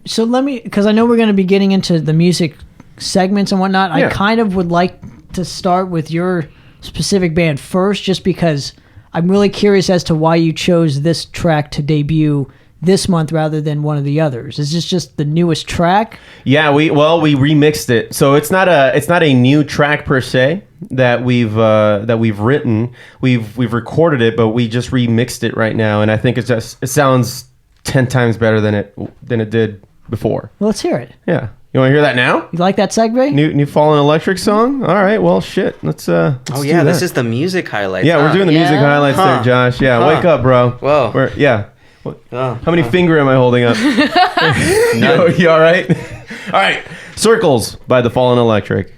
So let me, because I know we're going to be getting into the music segments and whatnot. Yeah. I kind of would like to start with your specific band first, just because I'm really curious as to why you chose this track to debut this month rather than one of the others. Is this just the newest track? Yeah, we remixed it, so it's not a new track per se that we've written. We've recorded it, but we just remixed it right now, and I think it sounds 10 times better than it did before. Well, let's hear it. Yeah, you want to hear that now? You like that segue? New Fallen Electric song. All right, well, shit. Let's do this is the music highlights. Yeah, we're doing the music highlights there, Josh. Yeah, wake up, bro. Whoa. How many finger am I holding up? You all right? All right. Circles by the Fallen Electric.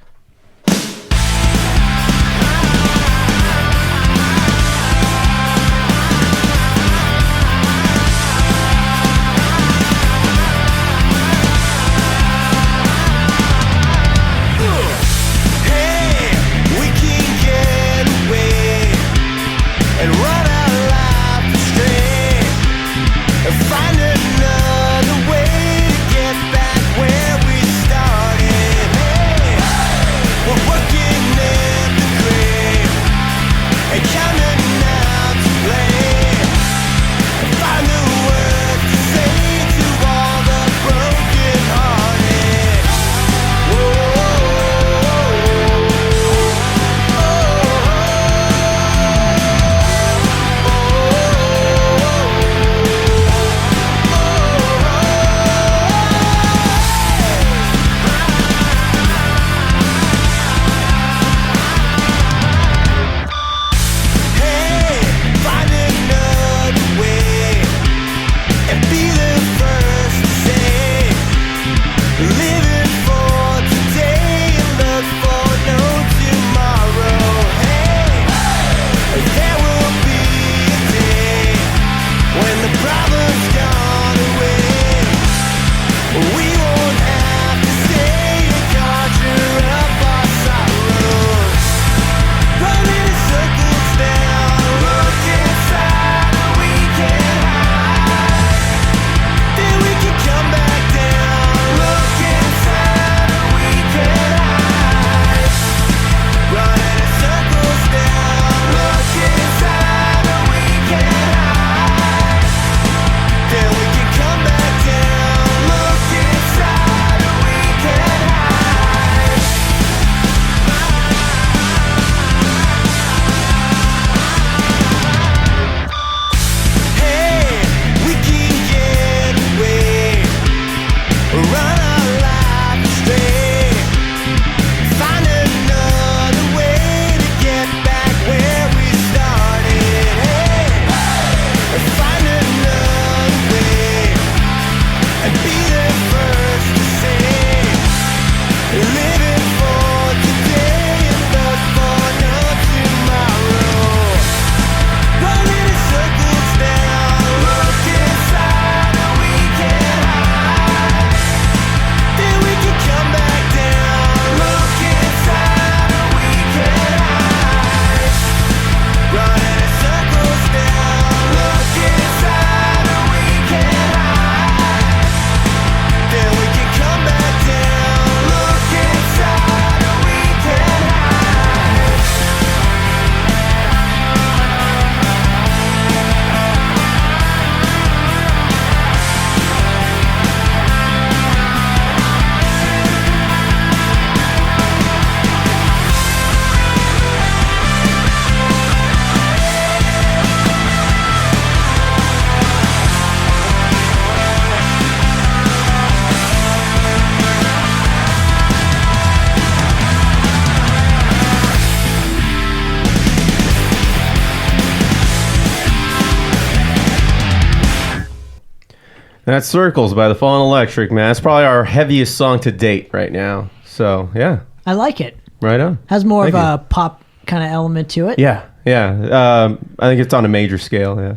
That's Circles by the Fallen Electric, man. It's probably our heaviest song to date right now. So, yeah. I like it. Right on. Has more Thank of you. A pop kind of element to it. Yeah. I think it's on a major scale, yeah.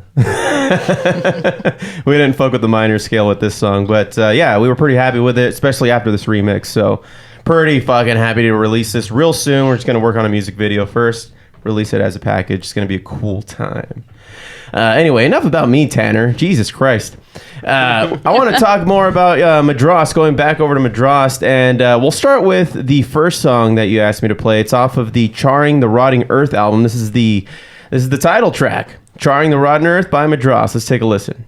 We didn't fuck with the minor scale with this song, but yeah, we were pretty happy with it, especially after this remix. So, pretty fucking happy to release this real soon. We're just going to work on a music video first. release it as a package. It's going to be a cool time. Anyway, enough about me, Tanner. Jesus Christ. I want to talk more about Madrost, going back over to Madrost, and we'll start with the first song that you asked me to play. It's off of the Charring the Rotting Earth album. This is the title track, Charring the Rotten Earth by Madrost. Let's take a listen.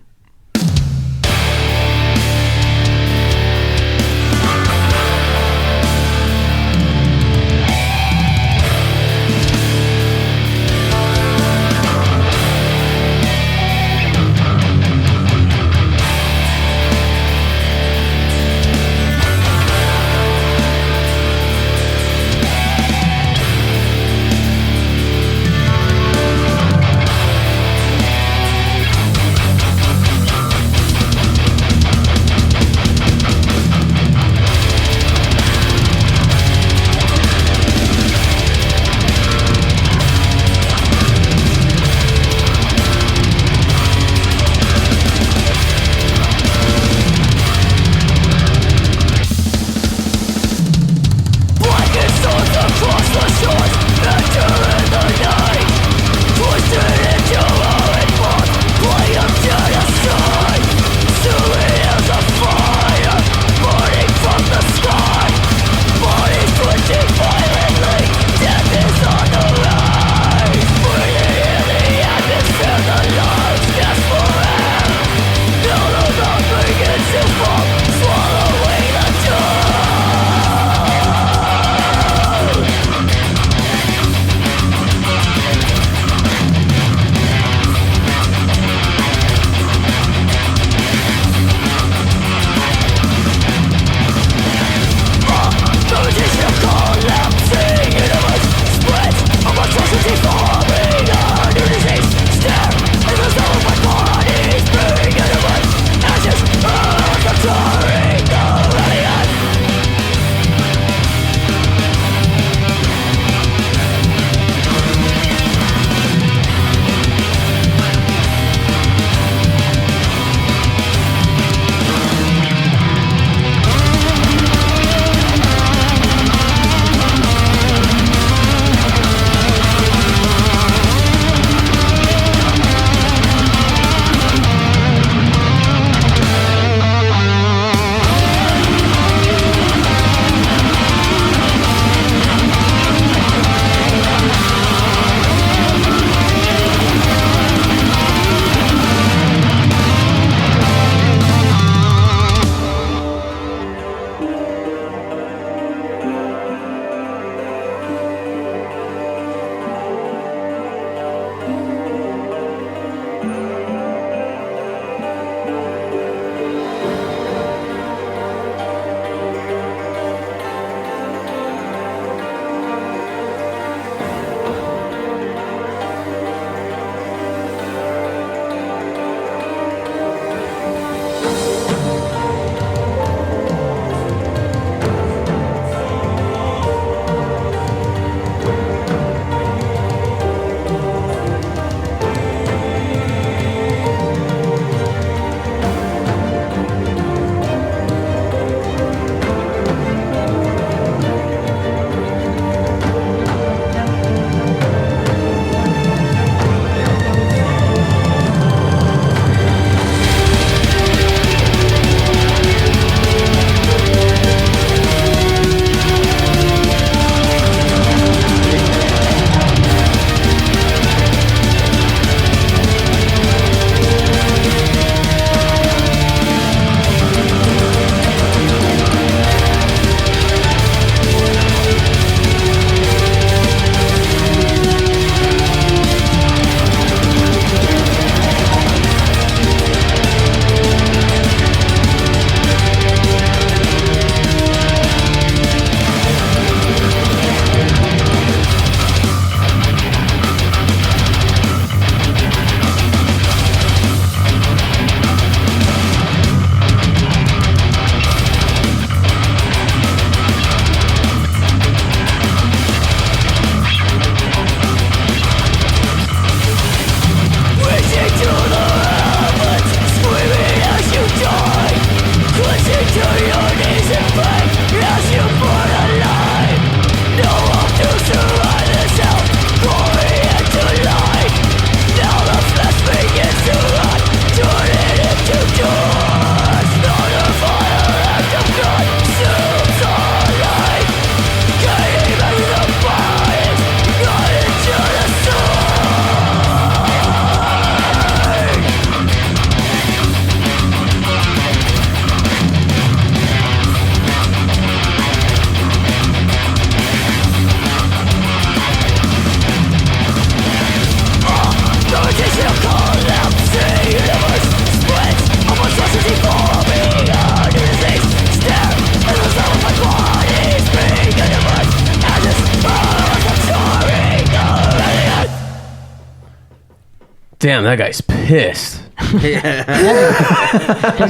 Damn, that guy's pissed. What do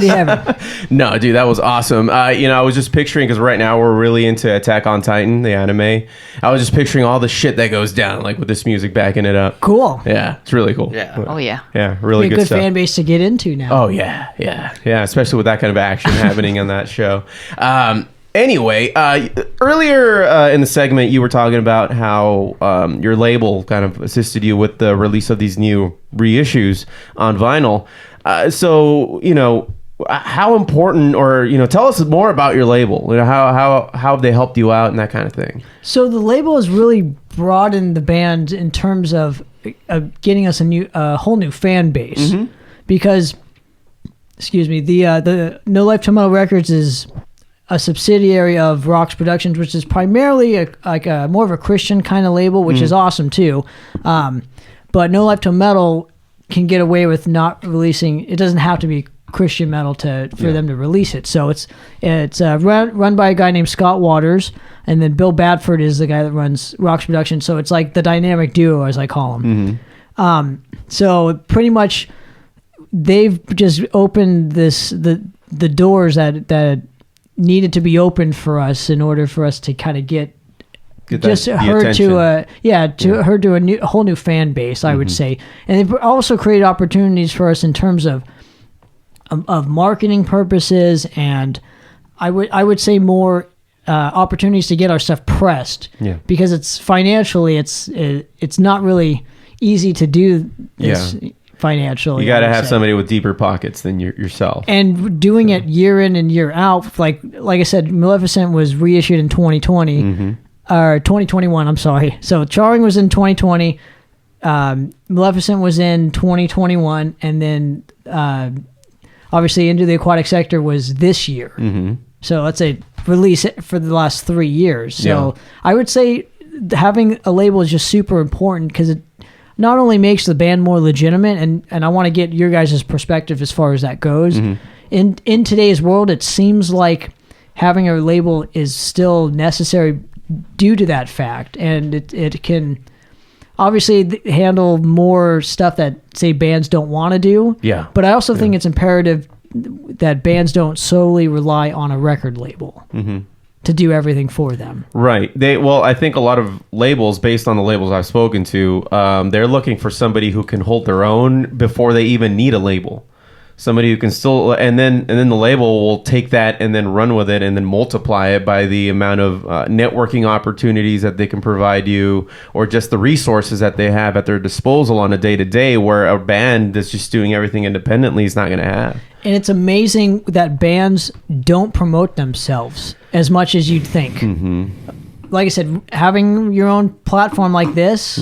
you have? No, dude, that was awesome. I was just picturing, because right now we're really into Attack on Titan, the anime. I was just picturing all the shit that goes down, like with this music backing it up. Cool. Yeah, it's really cool. Yeah. Oh yeah. Yeah, really Be a good good stuff. fan base to get into now. Oh yeah, especially with that kind of action happening on that show. Anyway, earlier in the segment, you were talking about how your label kind of assisted you with the release of these new reissues on vinyl. So, how important, or tell us more about your label. How have they helped you out and that kind of thing? So the label has really broadened the band in terms of getting us a whole new fan base. Mm-hmm. Because, excuse me, the No Life to Metal Records is a subsidiary of Rox Productions, which is primarily more of a Christian kind of label, which is awesome too. But No Life to Metal can get away with not releasing. It doesn't have to be Christian metal for them to release it. So it's run by a guy named Scott Waters, and then Bill Badford is the guy that runs Rox Productions. So it's like the dynamic duo, as I call them. Mm-hmm. So pretty much they've just opened the doors that needed to be opened for us in order for us to kind of get just her to a whole new fan base, I would say. And they've also created opportunities for us in terms of marketing purposes, and I would say more opportunities to get our stuff pressed. Yeah. Because it's financially it's not really easy to do this financially. You got to have somebody with deeper pockets than yourself. And doing it year in and year out, like I said, Maleficent was reissued in 2020. Or 2021, I'm sorry. So Charring was in 2020, Maleficent was in 2021, and then obviously Into the Aquatic Sector was this year. So let's say release it for the last 3 years. So I would say having a label is just super important, because it not only makes the band more legitimate, and I want to get your guys' perspective as far as that goes. In today's world, it seems like having a label is still necessary due to that fact, and it can obviously handle more stuff that, say, bands don't want to do. Yeah. But I also think it's imperative that bands don't solely rely on a record label to do everything for them. Right. I think a lot of labels, based on the labels I've spoken to, they're looking for somebody who can hold their own before they even need a label. Somebody who can still, and then the label will take that and then run with it and then multiply it by the amount of networking opportunities that they can provide you, or just the resources that they have at their disposal on a day-to-day, where a band that's just doing everything independently is not going to have. And it's amazing that bands don't promote themselves as much as you'd think. Like I said, having your own platform like this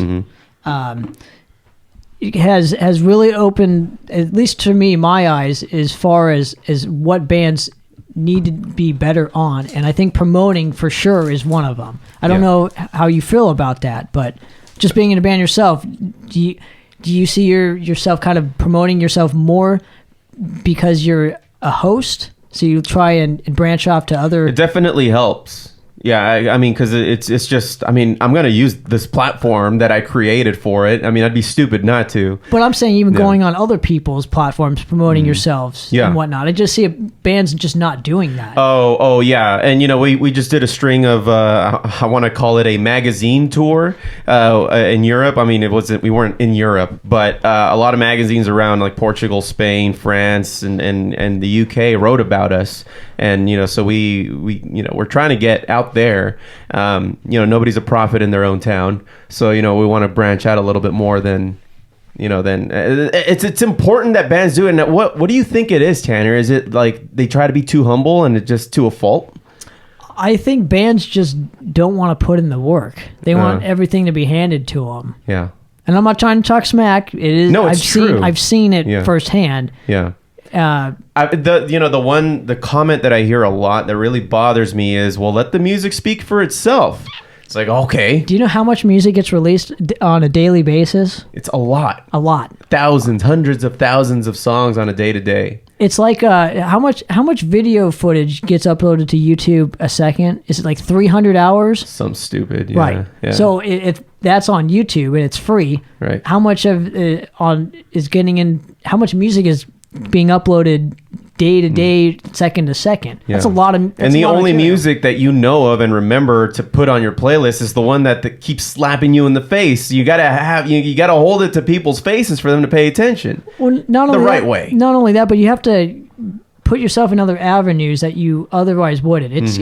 has really opened, at least to me, my eyes as far as what bands need to be better on. And I think promoting for sure is one of them. I don't know how you feel about that, but just being in a band yourself, do you see yourself kind of promoting yourself more because you're a host? So you try and branch off to other... It definitely helps. Yeah, I mean, because it's just, I mean, I'm going to use this platform that I created for it. I mean, I'd be stupid not to. But I'm saying even going on other people's platforms, promoting yourselves and whatnot. I just see bands just not doing that. Oh, yeah. And, we just did a string of, I want to call it a magazine tour in Europe. I mean, we weren't in Europe, but a lot of magazines around like Portugal, Spain, France, and the UK wrote about us. And, so we're trying to get out there. Nobody's a prophet in their own town. So, we want to branch out a little bit more than it's important that bands do it. And what do you think it is, Tanner? Is it like they try to be too humble and it's just to a fault? I think bands just don't want to put in the work. They want everything to be handed to them. Yeah. And I'm not trying to talk smack. It is. No, it's true. I've seen it firsthand. Yeah. The comment that I hear a lot that really bothers me is, well, let the music speak for itself. It's like, okay. Do you know how much music gets released on a daily basis? It's a lot. A lot. Thousands, hundreds of thousands of songs on a day-to-day. It's like how much video footage gets uploaded to YouTube a second? Is it like 300 hours? Some stupid, yeah. Right. Yeah. So if that's on YouTube and it's free, right. How much of is getting in? How much music is being uploaded day to day, second to second? Yeah. That's a lot of. And the only music that you know of and remember to put on your playlist is the one that keeps slapping you in the face. You gotta you gotta hold it to people's faces for them to pay attention. Well, not only the right that, way. Not only that, but you have to put yourself in other avenues that you otherwise wouldn't. It's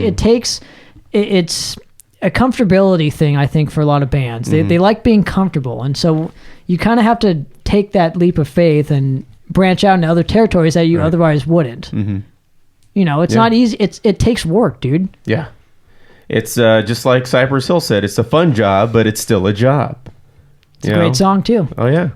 a comfortability thing, I think, for a lot of bands. They like being comfortable, and so you kind of have to take that leap of faith and branch out into other territories that you otherwise wouldn't. Mm-hmm. You know, it's not easy. It takes work, dude. Yeah. It's just like Cypress Hill said, it's a fun job, but it's still a job. It's a great song, too. Oh, yeah.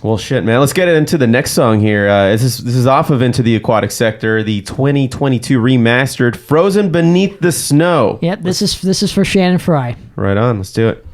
Well, shit, man. Let's get into the next song here. This is off of Into the Aquatic Sector, the 2022 remastered Frozen Beneath the Snow. Yep, this is for Shannon Fry. Right on. Let's do it.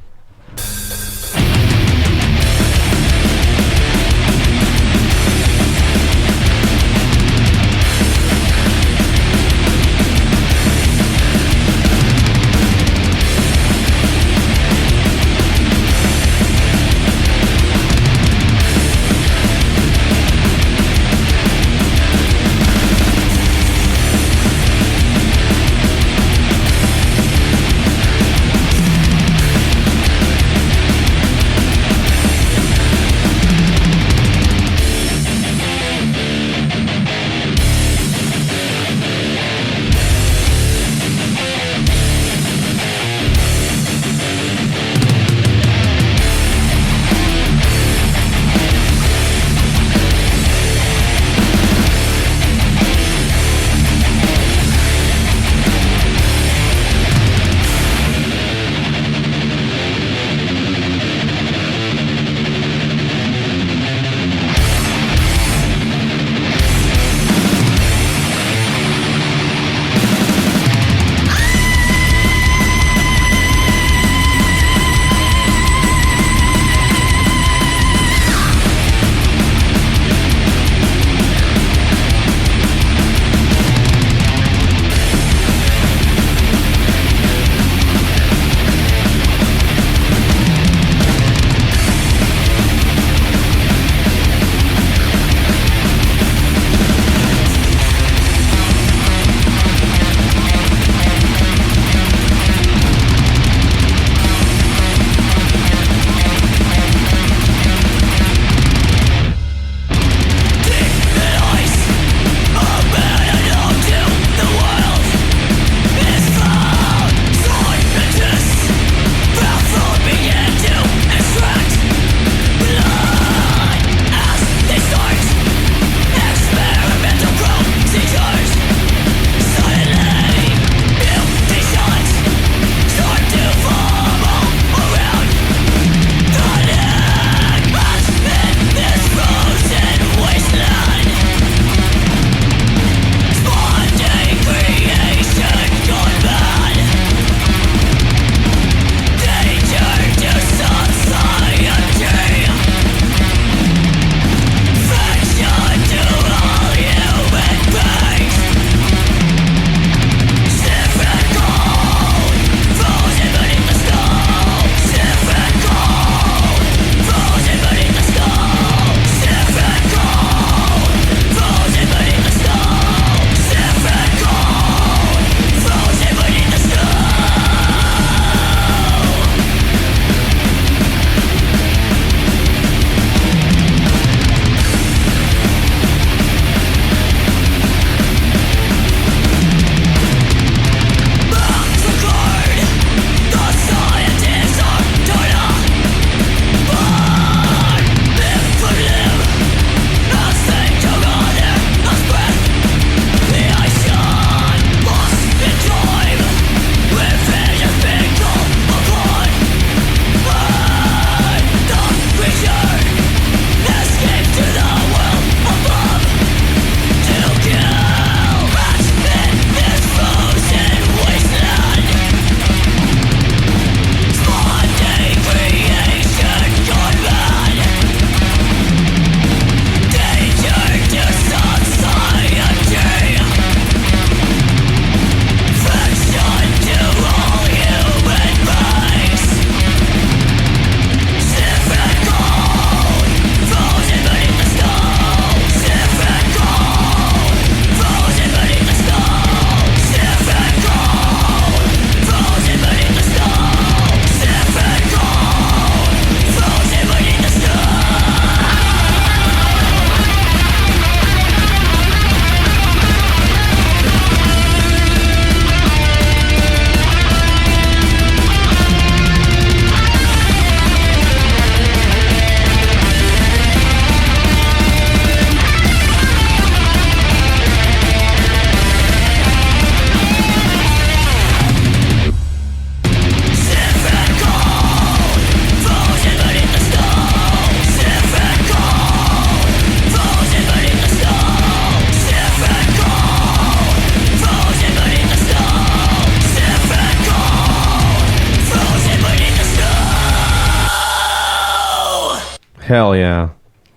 Hell yeah.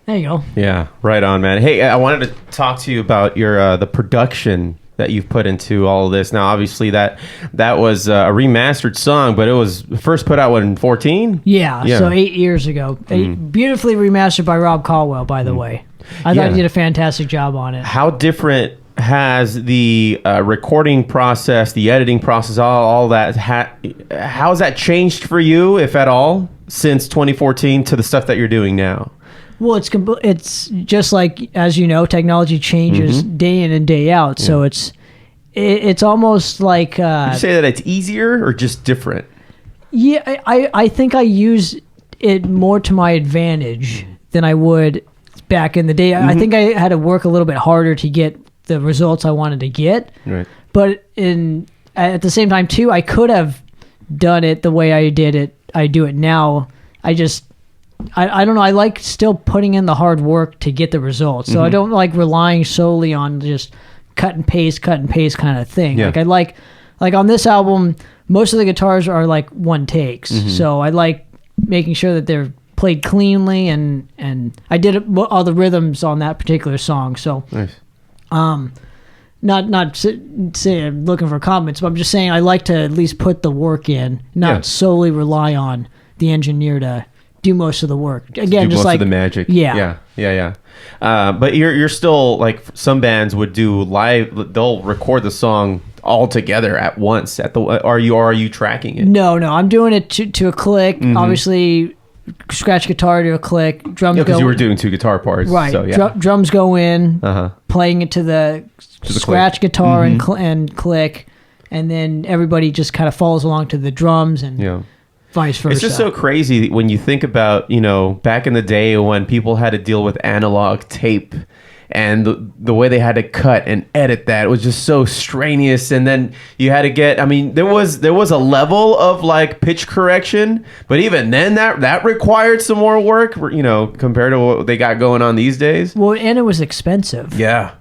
There you go. Yeah, right on, man. Hey, I wanted to talk to you about your the production that you've put into all of this. Now, obviously, that was a remastered song, but it was first put out in 2014? Yeah, so 8 years ago. Beautifully remastered by Rob Caldwell, by the way. I thought he did a fantastic job on it. How different has the recording process, the editing process, all that, how has that changed for you, if at all, since 2014 to the stuff that you're doing now? Well, it's just like, as you know, technology changes day in and day out. So it's almost like... Would you say that it's easier or just different? Yeah, I think I use it more to my advantage than I would back in the day. I think I had to work a little bit harder to get the results I wanted to get. Right. But at the same time, too, I could have done it the way I did it. I do it now. I don't know. I like still putting in the hard work to get the results. So I don't like relying solely on just cut and paste kind of thing. Yeah. Like on this album, most of the guitars are like one takes. So I like making sure that they're played cleanly, and I did all the rhythms on that particular song. So, nice. Not say I'm looking for comments, but I'm just saying I like to at least put the work in, not solely rely on the engineer to do most of the work. Again, just most like of the magic. Yeah. But you're still, like, some bands would do live. They'll record the song all together at once. Are you tracking it? No. I'm doing it to a click. Obviously, scratch guitar to a click. Drums because you were doing two guitar parts, right? So, yeah. Drums go in, playing it to the scratch click. guitar and click, and then everybody just kind of follows along to the drums and vice versa. It's just so crazy when you think about, back in the day when people had to deal with analog tape, and the way they had to cut and edit that was just so strenuous. And then you had to get, there was a level of like pitch correction, but even then that required some more work, compared to what they got going on these days. Well, and it was expensive. Yeah.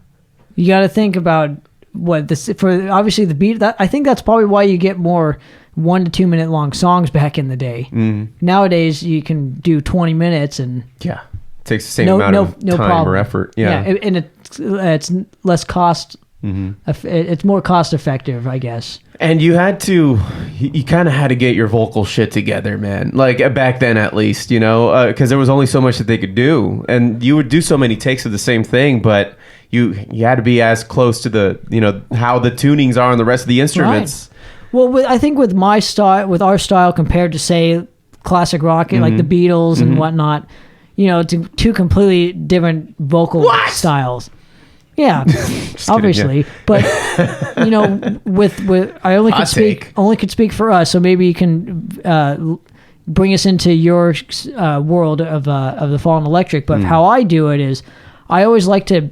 You got to think about what this for. Obviously, the beat. I think that's probably why you get more 1 to 2 minute long songs back in the day. Nowadays, you can do 20 minutes and takes the same amount of time problem. or effort. Yeah, and it's less cost. It's more cost effective, I guess. And you kind of had to get your vocal shit together, man. Like back then, at least, because there was only so much that they could do, and you would do so many takes of the same thing, but you had to be as close to the how the tunings are on the rest of the instruments. Right. Well, I think with my style, with our style compared to say classic rock, like the Beatles and whatnot, two completely different vocal styles. Yeah, obviously, kidding, but with I only could speak for us, so maybe you can bring us into your world of the Fallen Electric. But how I do it is, I always like to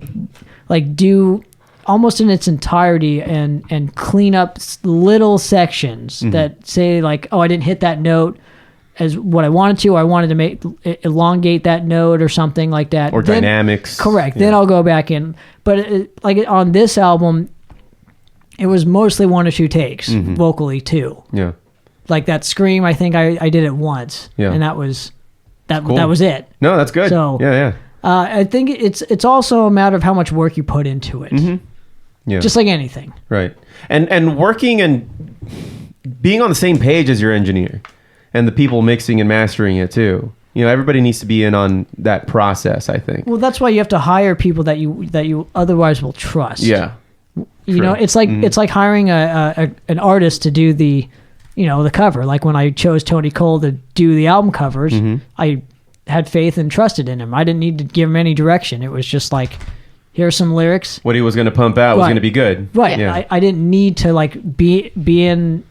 do almost in its entirety and clean up little sections that say like, oh, I didn't hit that note as what I wanted to, or I wanted to elongate that note or something like that. Or then, dynamics. Correct. Yeah. Then I'll go back in. But on this album, it was mostly 1 or 2 takes, vocally too. Yeah. Like that scream, I think I did it once. Yeah. And that was cool. That was it. No, that's good. So, yeah. I think it's also a matter of how much work you put into it. Yeah. Just like anything. Right. And working and being on the same page as your engineer and the people mixing and mastering it too. Everybody needs to be in on that process, I think. Well, that's why you have to hire people that you otherwise will trust. Yeah. It's like it's like hiring an artist to do the cover. Like when I chose Tony Cole to do the album covers, I had faith and trusted in him. I didn't need to give him any direction. It was just like, here's some lyrics. What he was going to pump out was going to be good. Right. Yeah. I didn't need to be in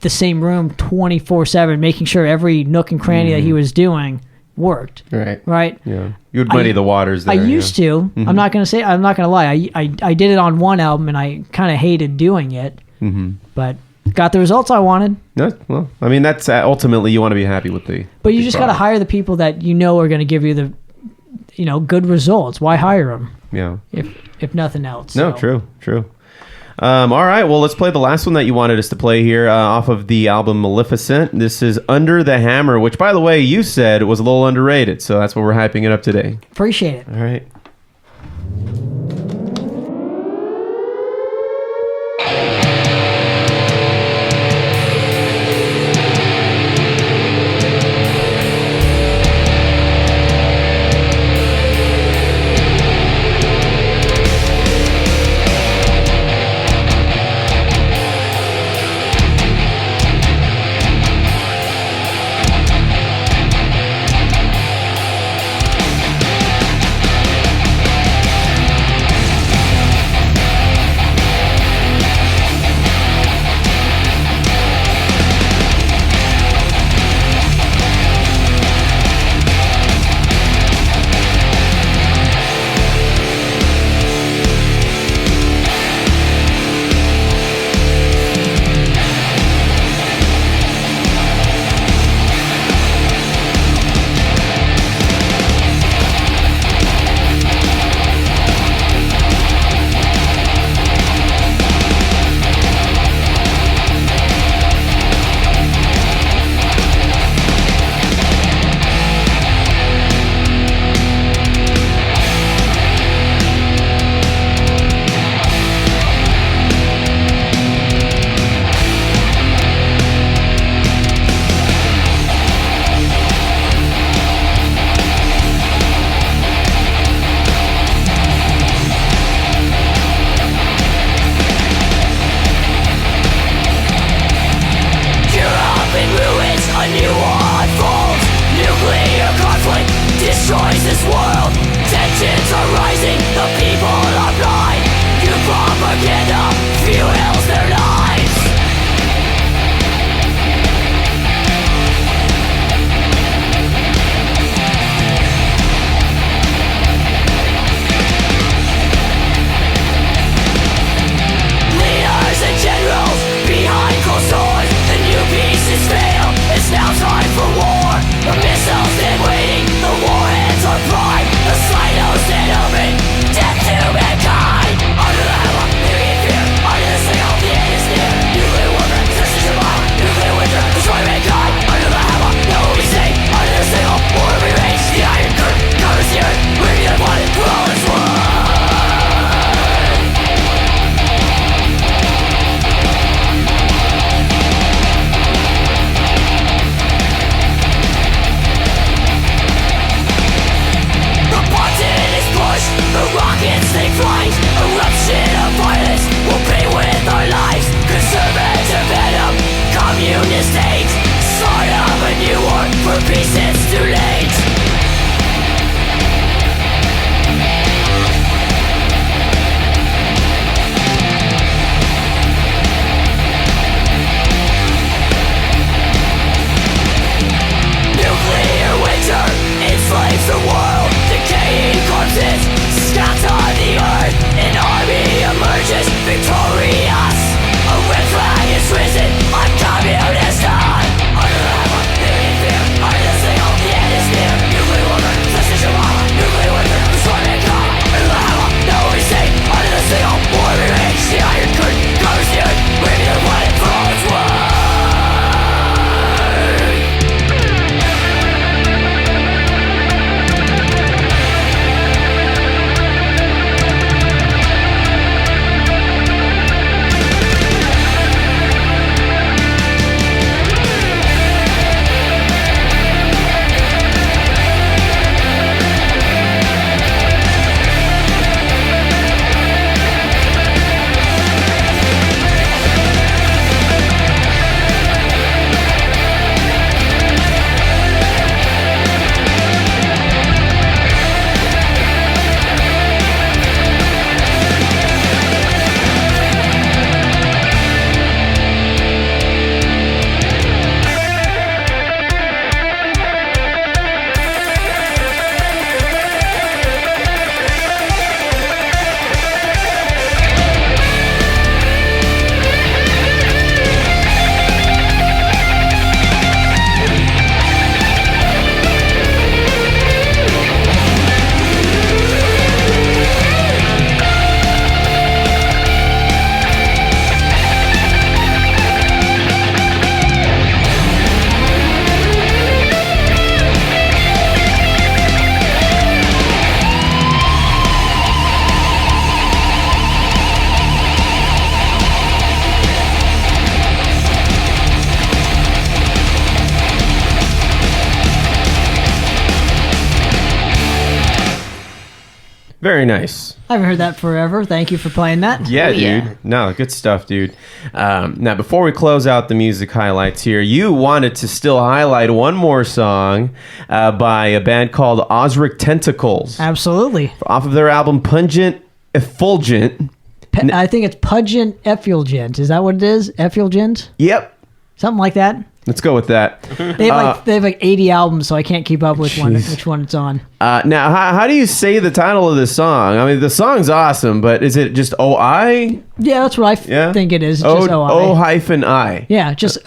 the same room 24/7, making sure every nook and cranny that he was doing worked. Right. Yeah. You would muddy the waters there. I used to. I'm not going to lie. I did it on one album and I kind of hated doing it. But got the results I wanted. No, well, that's ultimately you want to be happy with the. But you just got to hire the people that are going to give you the good results. Why hire them? Yeah. If nothing else. No, so. true. All right, well, let's play the last one that you wanted us to play here off of the album Maleficent. This is Under the Hammer, which, by the way, you said was a little underrated, so that's what we're hyping it up today. Appreciate it. All right. Very nice. I haven't heard that forever. Thank you for playing that. Yeah, Oh, dude. yeah. No, good stuff, dude. Now, before we close out the music highlights here, you wanted to still highlight one more song by a band called Ozric Tentacles Absolutely. off of their album Pungent Effulgent. I think it's Pungent Effulgent. Is that what it is? Effulgent? Yep. Something like that. Let's go with that. They have like 80 albums, so I can't keep up with which one it's on. Now, how do you say the title of this song? I mean, the song's awesome, but is it just O-I? Yeah, that's what I think it is. It's just OI. O-hyphen-I. Yeah, just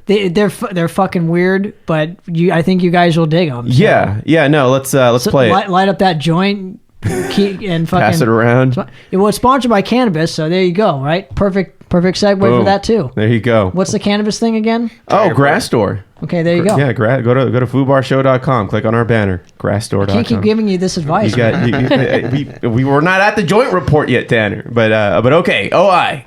they're fucking weird, but I think you guys will dig them. So. Yeah. No, let's play it. Light up that joint, and fucking Pass it around. Well, it's sponsored by cannabis, so there you go. Right, perfect segue Boom. for that too. There you go. What's the cannabis thing again? Oh, Grass Store. Okay, there you go. Yeah, go to foodbarshow.com. Click on our banner, grassstore.com. I can't keep giving you this advice. We were not at the joint report yet, Tanner. But okay. OI.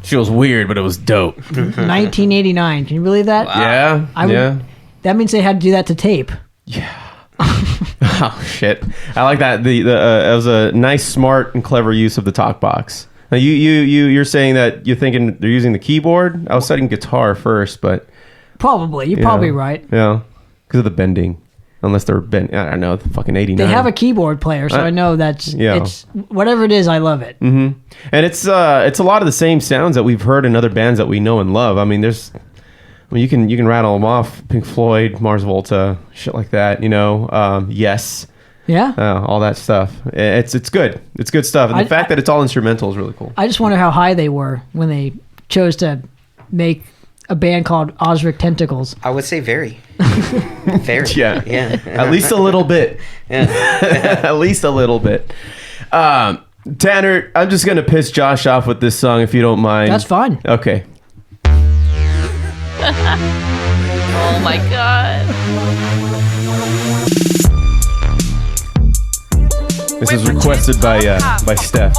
She was weird, but it was dope. 1989. Can you believe that? Yeah. Yeah. That means they had to do that to tape. Yeah. Oh shit! I like that. It was a nice, smart, and clever use of the talk box. Now you're saying that you're thinking they're using the keyboard. I was setting guitar first, but probably you're probably right. Yeah, because of the bending. Unless they're bent, I don't know, the fucking 89. They have a keyboard player, so I know that's it's whatever it is. I love it. Mm-hmm. And it's a lot of the same sounds that we've heard in other bands that we know and love. I mean, you can rattle them off: Pink Floyd, Mars Volta, shit like that. Yes. Yeah. All that stuff. It's good. It's good stuff. And the fact that it's all instrumental is really cool. I just wonder how high they were when they chose to make a band called Ozric Tentacles. I would say very. Very. Yeah. At least a little bit. Yeah. At least a little bit. Tanner, I'm just going to piss Josh off with this song if you don't mind. That's fine. Okay. Oh my God. This is requested by Steph.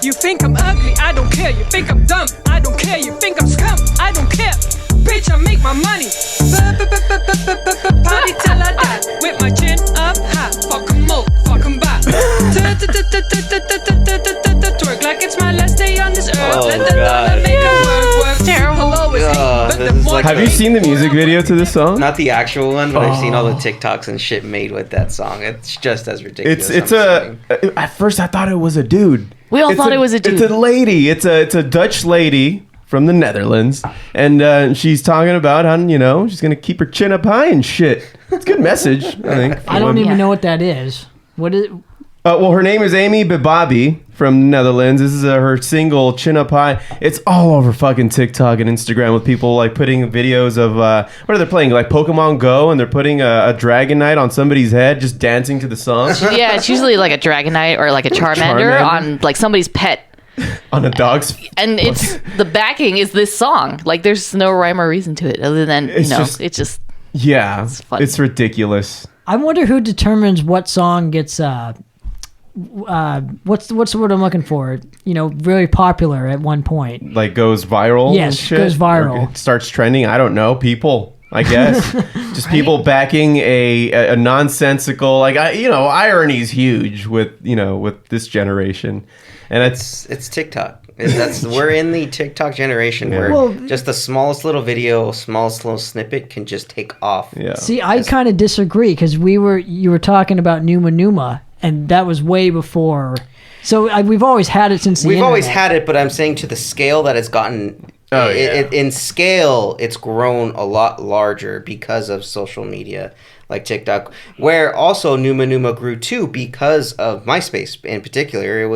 You think I'm ugly, I don't care. You think I'm dumb, I don't care. You think I'm scum, I don't care. Bitch, I make my money. Party till I die. With my chin up high. Fuck 'em up, fuck 'em back. Twerk like it's my last day on this earth. Let the dollar make it work. Terrible. Have you seen the music video to this song? Not the actual one, but I've seen all the TikToks and shit made with that song. It's just as ridiculous. At first I thought it was a dude. We all thought it was a dude. It's a lady. It's a Dutch lady from the Netherlands, and she's talking about how she's gonna keep her chin up high and shit. It's a good message, I think. I don't even know what that is. What is? Well, her name is Amy Bibabi from the Netherlands. This is her single, Chin Up High. It's all over fucking TikTok and Instagram with people like putting videos of, what are they playing? Like Pokemon Go, and they're putting a Dragonite on somebody's head, just dancing to the song. Yeah, it's usually like a Dragonite or like a Charmander on like somebody's pet. On a dog's. And it's the backing is this song. Like there's no rhyme or reason to it other than, it's just. Yeah, it's fun. It's ridiculous. I wonder who determines what song gets, what's the word I'm looking for? Really popular at one point. Like goes viral? Yes, and shit? goes viral. Or it starts trending? I don't know. People, I guess. Just people backing a nonsensical, irony is huge with this generation. And it's TikTok. We're in the TikTok generation where just the smallest little video, smallest little snippet can just take off. Yeah. See, I kind of disagree because you were talking about Numa Numa, and that was way before. So we've always had it since the We've internet. always had it, but I'm saying to the scale that it's gotten. In scale, it's grown a lot larger because of social media like TikTok, where also Numa Numa grew too because of MySpace in particular.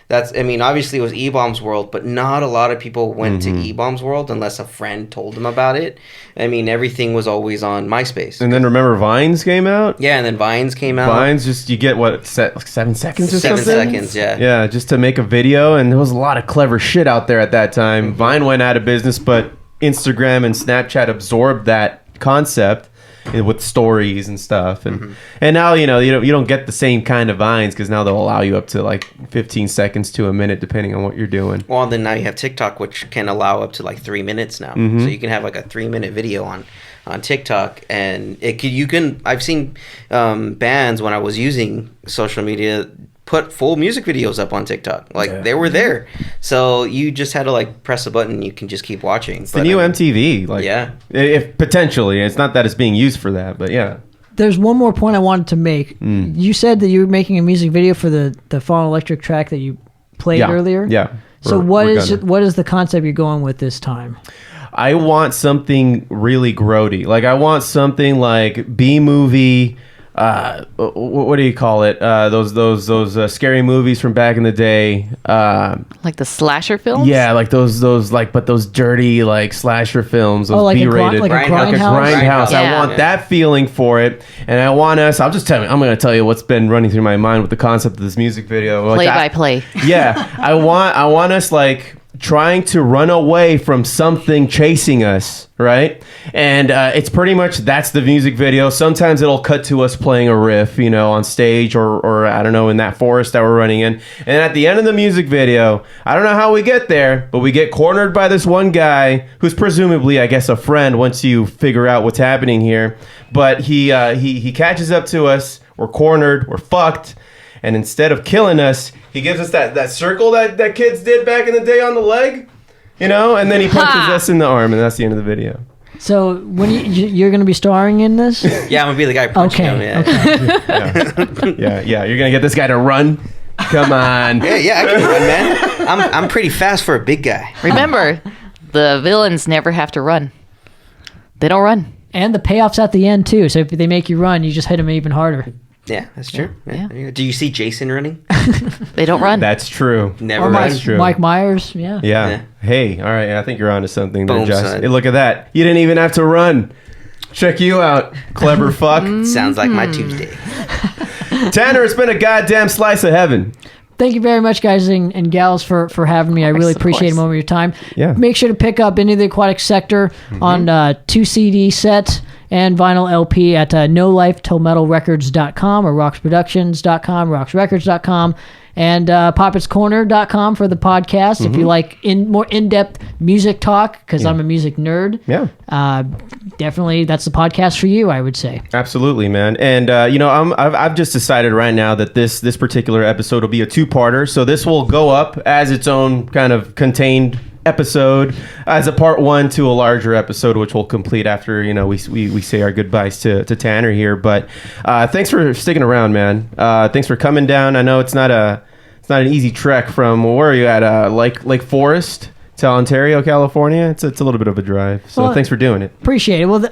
Obviously it was E-Bomb's world, but not a lot of people went to E-Bomb's world unless a friend told them about it. Everything was always on MySpace. And then remember Vines came out? Yeah, and then Vines came out. Vines, you get like 7 seconds or something? 7 seconds, yeah. Yeah, just to make a video, and there was a lot of clever shit out there at that time. Vine went out of business, but Instagram and Snapchat absorbed that concept with stories and stuff, and now you don't get the same kind of Vines because now they'll allow you up to like 15 seconds to a minute depending on what you're doing. Well, then now you have TikTok, which can allow up to like 3 minutes now, so you can have like a 3-minute video on TikTok, and I've seen bands when I was using social media put full music videos up on TikTok. They were there. So you just had to like press a button, you can just keep watching. It's the new MTV. If potentially, it's not that it's being used for that, but yeah. There's one more point I wanted to make. You said that you were making a music video for the Fallen Electric track that you played earlier. Yeah. So what is the concept you're going with this time? I want something really grody. Like I want something like B-movie. What do you call it? Those scary movies from back in the day. Like the slasher films? Yeah, like those dirty like slasher films. Those like B-rated, like a Grindhouse. Grindhouse. Yeah. I want that feeling for it, and I want us. I'm going to tell you what's been running through my mind with the concept of this music video. Play by play. Yeah, I want us like trying to run away from something chasing us, right? And it's pretty much, that's the music video. Sometimes it'll cut to us playing a riff, you know, on stage or I don't know, in that forest that we're running in. And at the end of the music video, I don't know how we get there, but we get cornered by this one guy who's presumably, I guess, a friend once you figure out what's happening here. But he catches up to us. We're cornered. We're fucked. And instead of killing us, he gives us that circle that kids did back in the day on the leg, you know, and then he punches us in the arm, and that's the end of the video. So when you're going to be starring in this? Yeah, I'm gonna be the guy punching him. Yeah. Okay. Yeah. You're gonna get this guy to run. Come on. Yeah, I can run, man. I'm pretty fast for a big guy. Remember, the villains never have to run. They don't run. And the payoff's at the end too. So if they make you run, you just hit them even harder. Yeah, that's true. Yeah. Yeah. Do you see Jason running? They don't run. That's true. Never Or runs. That's true. Mike Myers. Yeah. Yeah. Hey, all right. I think you're onto something there, Boom, Josh. son. Hey, look at that. You didn't even have to run. Check you out, clever fuck. Sounds like my Tuesday. Tanner, it's been a goddamn slice of heaven. Thank you very much, guys and gals, for having me. I really of appreciate a course. moment of your time. Yeah. Make sure to pick up Into the Aquatic Sector on 2 CD set and vinyl LP at NoLifeTillMetalRecords.com or RocksProductions.com, RocksRecords.com, and PoppetsCorner.com for the podcast. If you like more in-depth music talk, because I'm a music nerd, definitely that's the podcast for you, I would say. Absolutely, man. And you know, I've just decided right now that this particular episode will be a two-parter. So this will go up as its own kind of contained episode as a part one to a larger episode, which will complete after, you know, we say our goodbyes to Tanner here. But thanks for sticking around, man. Thanks for coming down. I know it's not an easy trek from, where are you at, Lake Forest to Ontario, California. It's a little bit of a drive. So Well, thanks for doing it. Appreciate it. Well,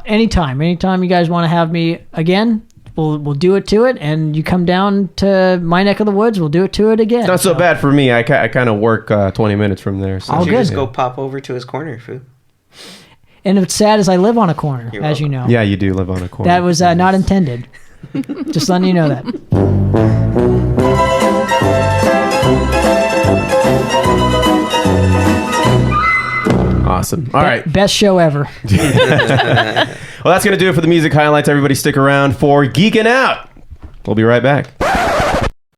anytime you guys want to have me again, we'll do it to it, and you come down to my neck of the woods, we'll do it to it again. It's not so bad for me. I kind of work 20 minutes from there. So. All You good. just go pop over to his corner, Foo. And what's sad is I live on a corner, You're as you know. Yeah, you do live on a corner. That was not intended. Just letting you know that. Awesome. All right. Best show ever. Well, that's going to do it for the music highlights. Everybody stick around for Geeking Out. We'll be right back.